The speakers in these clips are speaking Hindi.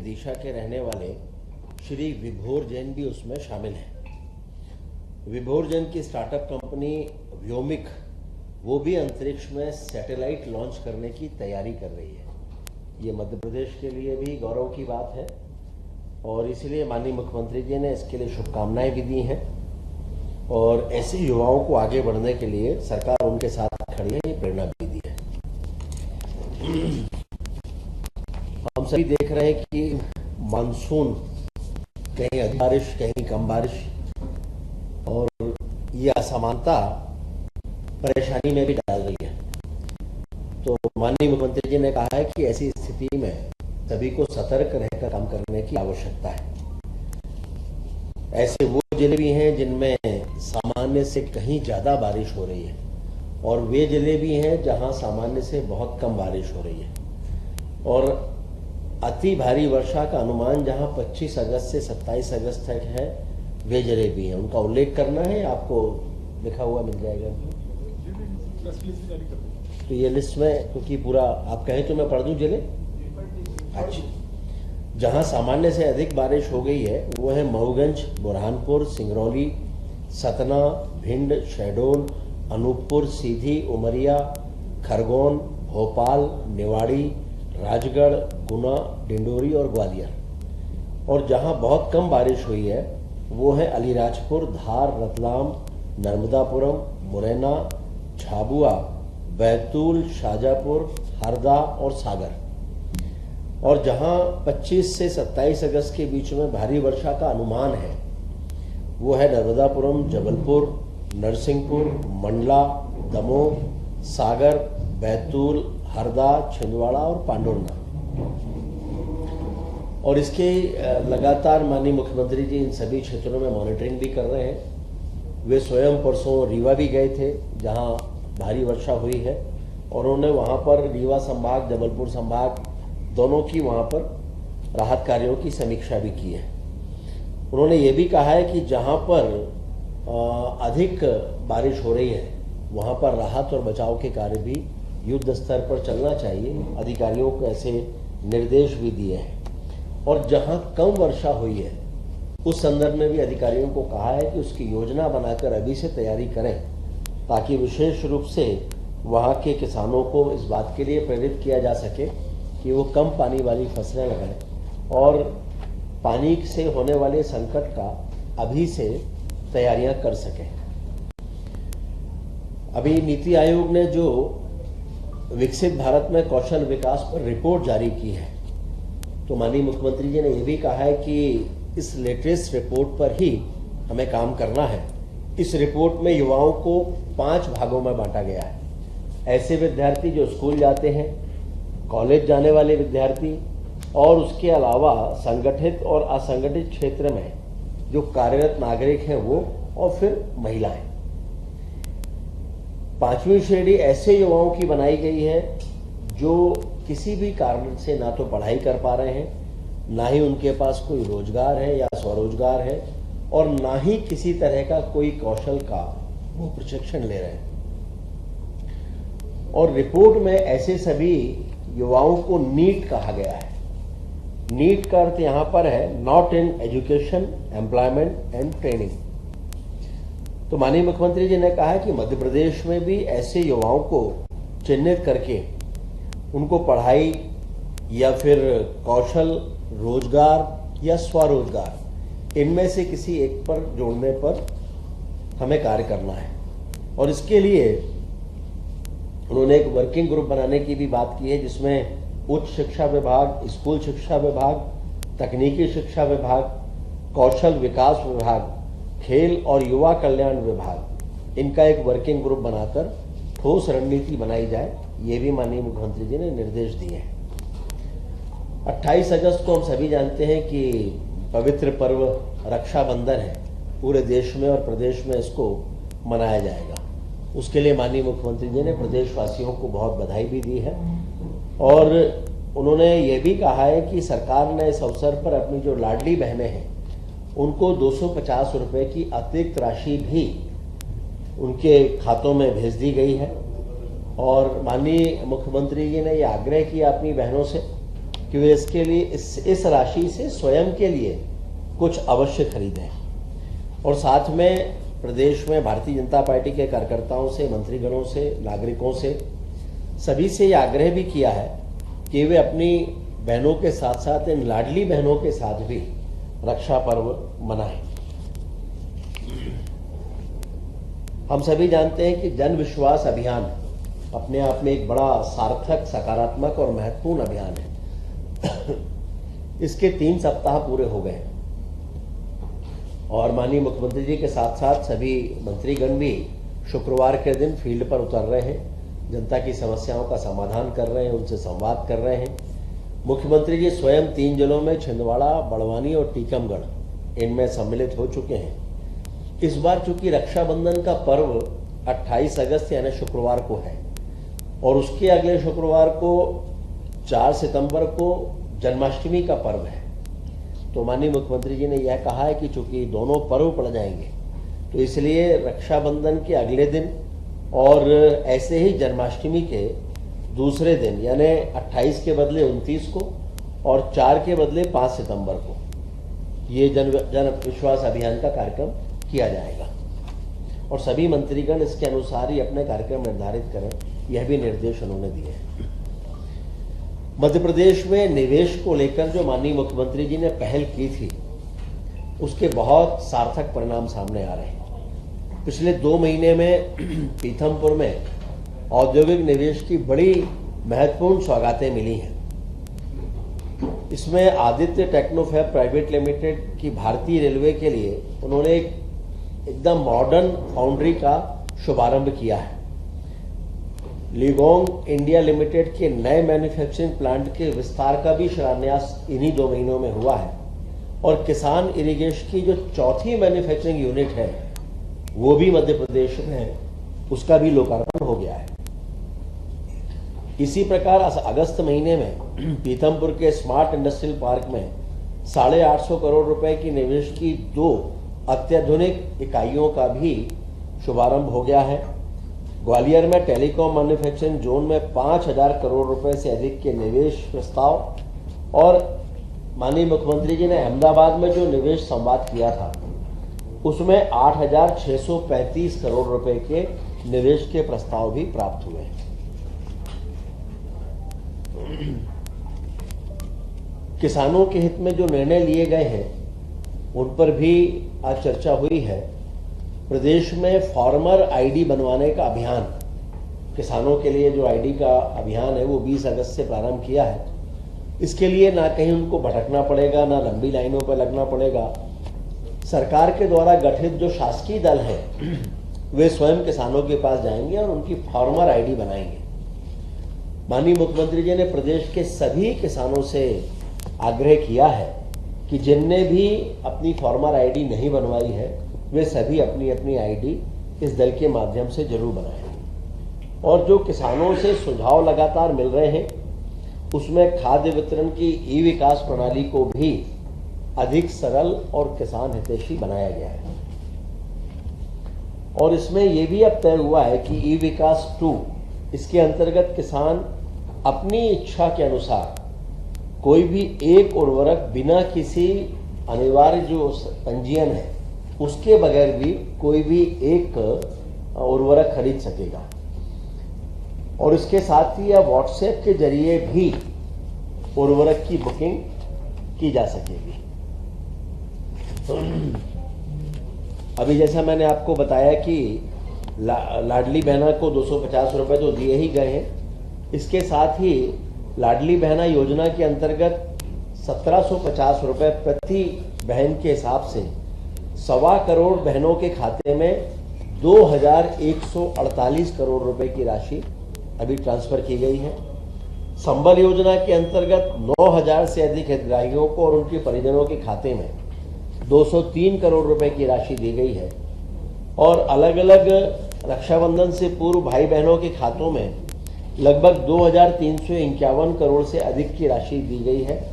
दिशा के रहने वाले श्री विभोर जैन भी उसमें शामिल हैं। विभोर जैन की स्टार्टअप कंपनी व्योमिक वो भी अंतरिक्ष में सैटेलाइट लॉन्च करने की तैयारी कर रही है। ये मध्य प्रदेश के लिए भी गौरव की बात है और इसलिए माननीय मुख्यमंत्री जी ने इसके लिए शुभकामनाएं भी दी हैं और ऐसे युवाओं को आगे बढ़ने के लिए सरकार उनके साथ खड़ी है, ये प्रेरणा भी दी है। हम सभी देख रहे हैं कि मानसून कहीं अधिक बारिश कहीं कम बारिश और ये असमानता परेशानी में भी डाल रही है। तो माननीय मुख्यमंत्री जी ने कहा है कि ऐसी स्थिति में सभी को सतर्क रहकर काम करने की आवश्यकता है। ऐसे वो जिले भी हैं जिनमें सामान्य से कहीं ज्यादा बारिश हो रही है और वे जिले भी हैं जहां सामान्य से बहुत कम बारिश हो रही है और अति भारी वर्षा का अनुमान जहां 25 अगस्त से 27 अगस्त तक है, वे जिले भी हैं। उनका उल्लेख करना है, आपको लिखा हुआ मिल जाएगा। तो ये लिस्ट में, क्योंकि पूरा आप कहें तो मैं पढ़ दूं जिले। अच्छा, जहां सामान्य से अधिक बारिश हो गई है वो है मऊगंज, बुरहानपुर, सिंगरौली, सतना, भिंड, शहडोल, अनूपपुर, सीधी, उमरिया, खरगोन, भोपाल, निवाड़ी, राजगढ़, गुना, डिंडोरी और ग्वालियर। और जहां बहुत कम बारिश हुई है वो है अलीराजपुर, धार, रतलाम, नर्मदापुरम, मुरैना, झाबुआ, बैतूल, शाजापुर, हरदा और सागर। और जहां 25 से 27 अगस्त के बीच में भारी वर्षा का अनुमान है वो है नर्मदापुरम, जबलपुर, नरसिंहपुर, मंडला, दमोह, सागर, बैतूल, हरदा, छिंदवाड़ा और पांडुरंगा। और इसके लगातार माननीय मुख्यमंत्री जी इन सभी क्षेत्रों में मॉनिटरिंग भी कर रहे हैं। वे स्वयं परसों रीवा भी गए थे जहां भारी वर्षा हुई है और उन्होंने वहां पर रीवा संभाग, जबलपुर संभाग दोनों की वहां पर राहत कार्यों की समीक्षा भी की है। उन्होंने ये भी कहा है कि जहां पर अधिक बारिश हो रही है वहां पर राहत और बचाव के कार्य भी युद्ध स्तर पर चलना चाहिए। अधिकारियों को ऐसे निर्देश भी दिए हैं। और जहां कम वर्षा हुई है उस संदर्भ में भी अधिकारियों को कहा है कि उसकी योजना बनाकर अभी से तैयारी करें ताकि विशेष रूप से वहां के किसानों को इस बात के लिए प्रेरित किया जा सके कि वो कम पानी वाली फसलें लगाएं और पानी से होने वाले संकट का अभी से तैयारियां कर सकें। अभी नीति आयोग ने जो विकसित भारत में कौशल विकास पर रिपोर्ट जारी की है तो माननीय मुख्यमंत्री जी ने यह भी कहा है कि इस लेटेस्ट रिपोर्ट पर ही हमें काम करना है। इस रिपोर्ट में युवाओं को 5 भागों में बांटा गया है। ऐसे विद्यार्थी जो स्कूल जाते हैं, कॉलेज जाने वाले विद्यार्थी और उसके अलावा संगठित और असंगठित क्षेत्र में जो कार्यरत नागरिक हैं वो, और फिर महिलाएं। 5वीं श्रेणी ऐसे युवाओं की बनाई गई है जो किसी भी कारण से ना तो पढ़ाई कर पा रहे हैं, ना ही उनके पास कोई रोजगार है या स्वरोजगार है और ना ही किसी तरह का कोई कौशल का वो प्रशिक्षण ले रहे हैं। और रिपोर्ट में ऐसे सभी युवाओं को नीट कहा गया है। नीट का अर्थ यहां पर है not in education, employment and training. तो माननीय मुख्यमंत्री जी ने कहा है कि मध्य प्रदेश में भी ऐसे युवाओं को चिन्हित करके उनको पढ़ाई या फिर कौशल, रोजगार या स्वरोजगार इनमें से किसी एक पर जोड़ने पर हमें कार्य करना है। और इसके लिए उन्होंने एक वर्किंग ग्रुप बनाने की भी बात की है जिसमें उच्च शिक्षा विभाग, स्कूल शिक्षा विभाग, तकनीकी शिक्षा विभाग, कौशल विकास विभाग, खेल और युवा कल्याण विभाग, इनका एक वर्किंग ग्रुप बनाकर ठोस रणनीति बनाई जाए, ये भी माननीय मुख्यमंत्री जी ने निर्देश दिए हैं। 28 अगस्त को हम सभी जानते हैं कि पवित्र पर्व रक्षाबंधन है। पूरे देश में और प्रदेश में इसको मनाया जाएगा। उसके लिए माननीय मुख्यमंत्री जी ने प्रदेशवासियों को बहुत बधाई भी दी है और उन्होंने ये भी कहा है कि सरकार ने इस अवसर पर अपनी जो लाडली बहनें हैं उनको 250 रुपए की अतिरिक्त राशि भी उनके खातों में भेज दी गई है। और माननीय मुख्यमंत्री जी ने ये आग्रह किया अपनी बहनों से कि वे इसके लिए इस राशि से स्वयं के लिए कुछ अवश्य खरीदें। और साथ में प्रदेश में भारतीय जनता पार्टी के कार्यकर्ताओं से, मंत्रीगणों से, नागरिकों से, सभी से यह आग्रह भी किया है कि वे अपनी बहनों के साथ साथ इन लाडली बहनों के साथ भी रक्षा पर्व मनाएं। हम सभी जानते हैं कि जन विश्वास अभियान अपने आप में एक बड़ा सार्थक, सकारात्मक और महत्वपूर्ण अभियान है। इसके 3 सप्ताह पूरे हो गए और माननीय मुख्यमंत्री जी के साथ साथ सभी मंत्रीगण भी शुक्रवार के दिन फील्ड पर उतर रहे हैं, जनता की समस्याओं का समाधान कर रहे हैं, उनसे संवाद कर रहे हैं। मुख्यमंत्री जी स्वयं 3 जिलों में छिंदवाड़ा, बड़वानी और टीकमगढ़ इनमें सम्मिलित हो चुके हैं। इस बार चूंकि रक्षाबंधन का पर्व 28 अगस्त यानी शुक्रवार को है और उसके अगले शुक्रवार को 4 सितंबर को जन्माष्टमी का पर्व है, तो माननीय मुख्यमंत्री जी ने यह कहा है कि चूंकि दोनों पर्व पड़ जाएंगे तो इसलिए रक्षाबंधन के अगले दिन और ऐसे ही जन्माष्टमी के दूसरे दिन यानी 28 के बदले 29 को और 4 के बदले 5 सितंबर को ये जन विश्वास अभियान का कार्यक्रम किया जाएगा और सभी मंत्रीगण इसके अनुसार ही अपने कार्यक्रम निर्धारित करें, यह भी निर्देश उन्होंने दिए हैं। मध्य प्रदेश में निवेश को लेकर जो माननीय मुख्यमंत्री जी ने पहल की थी उसके बहुत सार्थक परिणाम सामने आ रहे हैं। पिछले 2 महीने में पीथमपुर में औद्योगिक निवेश की बड़ी महत्वपूर्ण सौगातें मिली हैं। इसमें आदित्य टेक्नोफैब प्राइवेट लिमिटेड की भारतीय रेलवे के लिए उन्होंने एकदम मॉडर्न फाउंड्री का शुभारंभ किया है। लिगोंग इंडिया लिमिटेड के नए मैन्युफैक्चरिंग प्लांट के विस्तार का भी शिलान्यास इन्हीं 2 महीनों में हुआ है और किसान इरिगेशन की जो 4थी मैन्युफैक्चरिंग यूनिट है वो भी मध्य प्रदेश में है, उसका भी लोकार्पण हो गया है। इसी प्रकार अगस्त महीने में पीथमपुर के स्मार्ट इंडस्ट्रियल पार्क में 850 करोड़ रुपए की निवेश की 2 अत्याधुनिक इकाइयों का भी शुभारंभ हो गया है। ग्वालियर में टेलीकॉम मैन्युफैक्चरिंग जोन में 5000 करोड़ रुपए से अधिक के निवेश प्रस्ताव और माननीय मुख्यमंत्री जी ने अहमदाबाद में जो निवेश संवाद किया था उसमें 8635 करोड़ रुपए के निवेश के प्रस्ताव भी प्राप्त हुए हैं। किसानों के हित में जो निर्णय लिए गए हैं उन पर भी आज चर्चा हुई है। प्रदेश में फार्मर आईडी बनवाने का अभियान, किसानों के लिए जो आईडी का अभियान है वो 20 अगस्त से प्रारंभ किया है। इसके लिए ना कहीं उनको भटकना पड़ेगा, ना लंबी लाइनों पर लगना पड़ेगा। सरकार के द्वारा गठित जो शासकीय दल है वे स्वयं किसानों के पास जाएंगे और उनकी फार्मर आईडी बनाएंगे। माननीय मुख्यमंत्री जी ने प्रदेश के सभी किसानों से आग्रह किया है कि जिनने भी अपनी फार्मर आईडी नहीं बनवाई है वे सभी अपनी अपनी आईडी इस दल के माध्यम से जरूर बनाएं। और जो किसानों से सुझाव लगातार मिल रहे हैं उसमें खाद्य वितरण की ई विकास प्रणाली को भी अधिक सरल और किसान हितैषी बनाया गया है। और इसमें यह भी अब तय हुआ है कि ई विकास 2 इसके अंतर्गत किसान अपनी इच्छा के अनुसार कोई भी एक उर्वरक बिना किसी अनिवार्य जो पंजीयन है उसके बगैर भी कोई भी एक उर्वरक खरीद सकेगा। और इसके साथ ही अब व्हाट्सएप के जरिए भी उर्वरक की बुकिंग की जा सकेगी। अभी जैसा मैंने आपको बताया कि लाडली बहना को 250 रुपए तो दिए ही गए हैं। इसके साथ ही लाडली बहना योजना के अंतर्गत 1750 रुपए प्रति बहन के हिसाब से 1.25 करोड़ बहनों के खाते में 2148 करोड़ रुपए की राशि अभी ट्रांसफर की गई है। संबल योजना के अंतर्गत 9000 से अधिक हितग्राहियों को और उनके परिजनों के खाते में 203 करोड़ रुपए की राशि दी गई है। और अलग अलग रक्षाबंधन से पूर्व भाई बहनों के खातों में लगभग 2351 करोड़ से अधिक की राशि दी गई है।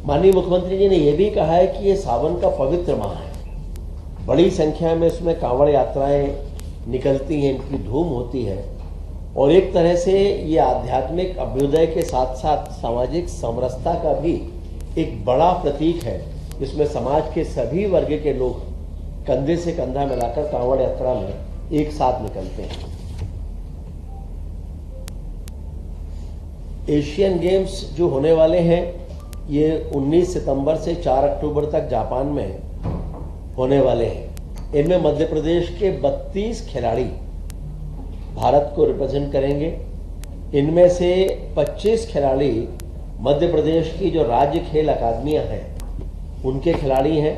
माननीय मुख्यमंत्री जी ने यह भी कहा है कि ये सावन का पवित्र माह है, बड़ी संख्या में इसमें कांवड़ यात्राएं निकलती हैं, इनकी धूम होती है और एक तरह से ये आध्यात्मिक अभ्युदय के साथ साथ सामाजिक समरसता का भी एक बड़ा प्रतीक है, जिसमें समाज के सभी वर्ग के लोग कंधे से कंधा मिलाकर कांवड़ यात्रा में एक साथ निकलते हैं। एशियन गेम्स जो होने वाले हैं ये 19 सितंबर से 4 अक्टूबर तक जापान में होने वाले हैं। इनमें मध्य प्रदेश के 32 खिलाड़ी भारत को रिप्रेजेंट करेंगे। इनमें से 25 खिलाड़ी मध्य प्रदेश की जो राज्य खेल अकादमियां हैं उनके खिलाड़ी हैं,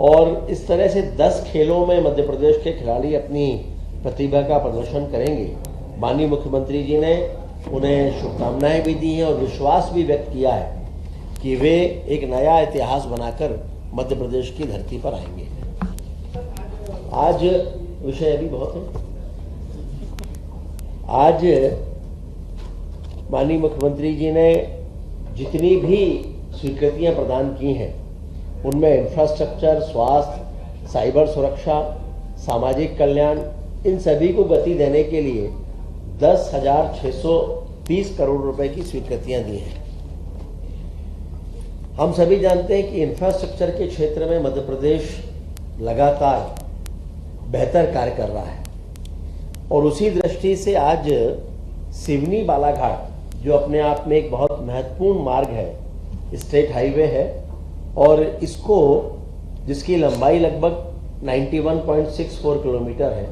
और इस तरह से 10 खेलों में मध्य प्रदेश के खिलाड़ी अपनी प्रतिभा का प्रदर्शन करेंगे। माननीय मुख्यमंत्री जी ने उन्हें शुभकामनाएं भी दी हैं और विश्वास भी व्यक्त किया है कि वे एक नया इतिहास बनाकर मध्य प्रदेश की धरती पर आएंगे। आज विषय अभी बहुत है। आज माननीय मुख्यमंत्री जी ने जितनी भी स्वीकृतियां प्रदान की हैं उनमें इंफ्रास्ट्रक्चर, स्वास्थ्य, साइबर सुरक्षा, सामाजिक कल्याण, इन सभी को गति देने के लिए 10,630 करोड़ रुपए की स्वीकृतियां दी हैं। हम सभी जानते हैं कि इंफ्रास्ट्रक्चर के क्षेत्र में मध्य प्रदेश लगातार बेहतर कार्य कर रहा है, और उसी दृष्टि से आज सिवनी बालाघाट, जो अपने आप में एक बहुत महत्वपूर्ण मार्ग है, स्टेट हाईवे है, और इसको, जिसकी लंबाई लगभग 91.64 किलोमीटर है,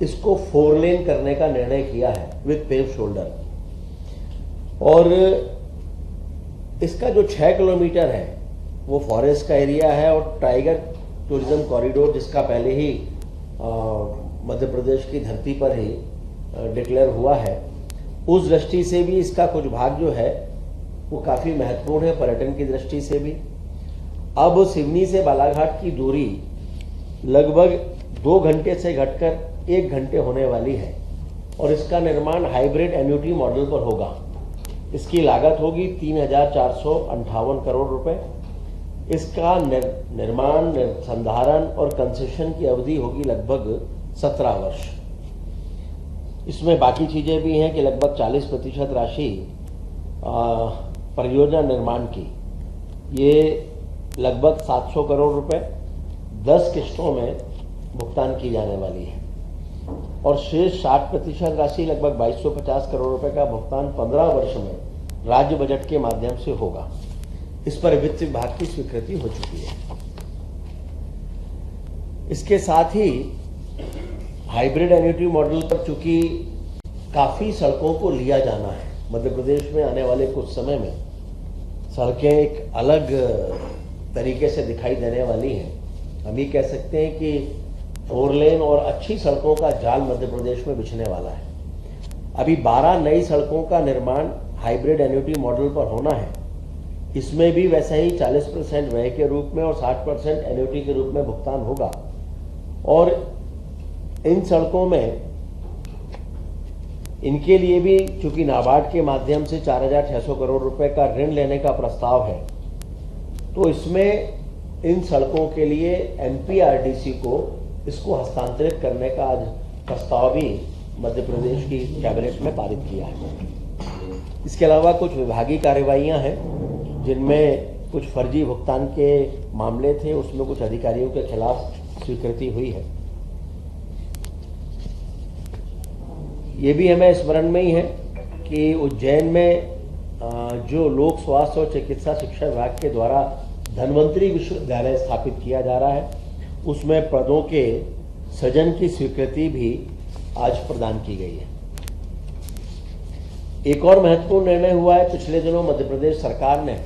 इसको 4 लेन करने का निर्णय किया है विद पेव शोल्डर। और इसका जो 6 किलोमीटर है वो फॉरेस्ट का एरिया है, और टाइगर टूरिज्म कॉरिडोर, जिसका पहले ही मध्य प्रदेश की धरती पर ही डिक्लेयर हुआ है, उस दृष्टि से भी इसका कुछ भाग जो है वो काफी महत्वपूर्ण है, पर्यटन की दृष्टि से भी। अब सिवनी से बालाघाट की दूरी लगभग 2 घंटे से घटकर 1 घंटे होने वाली है, और इसका निर्माण हाइब्रिड एन्युटी मॉडल पर होगा। इसकी लागत होगी 3,458 करोड़ रुपए। इसका निर्माण, संधारण और कंसेशन की अवधि होगी लगभग 17 वर्ष। इसमें बाकी चीजें भी हैं कि लगभग 40% राशि परियोजना निर्माण की, ये लगभग 700 करोड़ रुपए 10 किस्तों में भुगतान की जाने वाली है, और शेष 60% राशि लगभग 2250 करोड़ रुपए का भुगतान 15 वर्ष में राज्य बजट के माध्यम से होगा। इस पर वित्त विभाग की स्वीकृति हो चुकी है। इसके साथ ही हाइब्रिड एन्युटी मॉडल पर चूंकि काफी सड़कों को लिया जाना है, मध्य प्रदेश में आने वाले कुछ समय में सड़कें एक अलग तरीके से दिखाई देने वाली हैं। हम ये कह सकते हैं कि 4 लेन और अच्छी सड़कों का जाल मध्य प्रदेश में बिछने वाला है। अभी 12 नई सड़कों का निर्माण हाइब्रिड एन्युटी मॉडल पर होना है। इसमें भी वैसे ही 40% व्यय के रूप में और 60% एन्युटी के रूप में भुगतान होगा, और इन सड़कों में इनके लिए भी चूंकि नाबार्ड के माध्यम से 4,600 करोड़ रुपए का ऋण लेने का प्रस्ताव है, तो इसमें इन सड़कों के लिए एमपीआरडीसी को इसको हस्तांतरित करने का आज प्रस्ताव भी मध्य प्रदेश की कैबिनेट में पारित किया है। इसके अलावा कुछ विभागीय कार्यवाहियां हैं जिनमें कुछ फर्जी भुगतान के मामले थे, उसमें कुछ अधिकारियों के खिलाफ स्वीकृति हुई है। ये भी हमें स्मरण में ही है कि उज्जैन में जो लोक स्वास्थ्य और चिकित्सा शिक्षा विभाग के द्वारा धन्वंतरी विश्वविद्यालय स्थापित किया जा रहा है, उसमें पदों के सृजन की स्वीकृति भी आज प्रदान की गई है। एक और महत्वपूर्ण निर्णय हुआ है, पिछले दिनों मध्य प्रदेश सरकार ने